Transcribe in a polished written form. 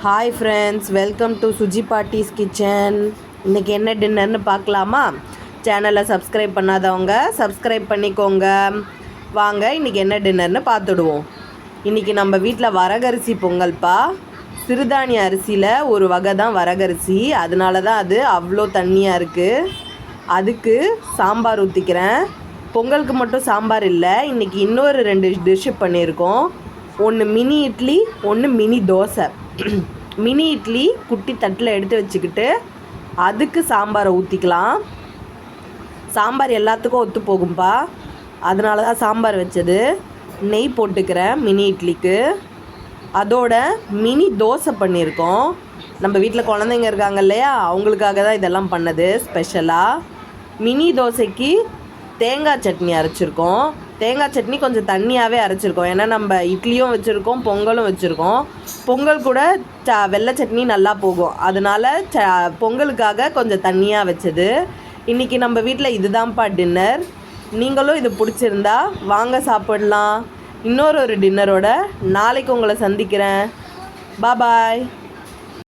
Hi friends, welcome to Suji பாட்டிஸ் kitchen. இன்றைக்கி என்ன டின்னர்னு பார்க்கலாமா? சேனலை சப்ஸ்கிரைப் பண்ணாதவங்க சப்ஸ்கிரைப் பண்ணிக்கோங்க. வாங்க இன்றைக்கி என்ன டின்னர்னு பார்த்துடுவோம். இன்றைக்கி நம்ம வீட்டில் வரகரிசி பொங்கல்ப்பா. சிறுதானிய அரிசியில் ஒரு வகை தான் வரகரிசி, அதனால தான் அது அவ்வளோ தண்ணியாக இருக்குது. அதுக்கு சாம்பார் ஊற்றிக்கிறேன். பொங்கலுக்கு மட்டும் சாம்பார் இல்லை, இன்றைக்கி இன்னொரு 2 டிஷ்ஷு பண்ணியிருக்கோம். ஒன்று மினி இட்லி, ஒன்று மினி தோசை. மினி இட்லி குட்டி தட்டில் எடுத்து வச்சுக்கிட்டு அதுக்கு சாம்பாரை ஊற்றிக்கலாம். சாம்பார் எல்லாத்துக்கும் ஒத்து போகும்பா, அதனால தான் சாம்பார் வச்சது. நெய் போட்டுக்கிறேன் மினி இட்லிக்கு. அதோட மினி தோசை பண்ணியிருக்கோம். நம்ம வீட்டில் குழந்தைங்க இருக்காங்க இல்லையா, அவங்களுக்காக தான் இதெல்லாம் பண்ணது ஸ்பெஷலாக. மினி தோசைக்கு தேங்காய் சட்னி அரைச்சிருக்கோம். தேங்காய் சட்னி கொஞ்சம் தண்ணியாகவே அரைச்சிருக்கோம், ஏன்னா நம்ம இட்லியும் வச்சுருக்கோம், பொங்கலும் வச்சுருக்கோம். பொங்கல் கூட வெள்ளை சட்னி நல்லா போகும், அதனால் பொங்கலுக்காக கொஞ்சம் தண்ணியாக வச்சது. இன்றைக்கி நம்ம வீட்டில் இதுதான்ப்பா டின்னர். நீங்களும் இது பிடிச்சிருந்தா வாங்க சாப்பிடலாம். இன்னொரு டின்னரோட நாளைக்கு உங்களை சந்திக்கிறேன். பாய்.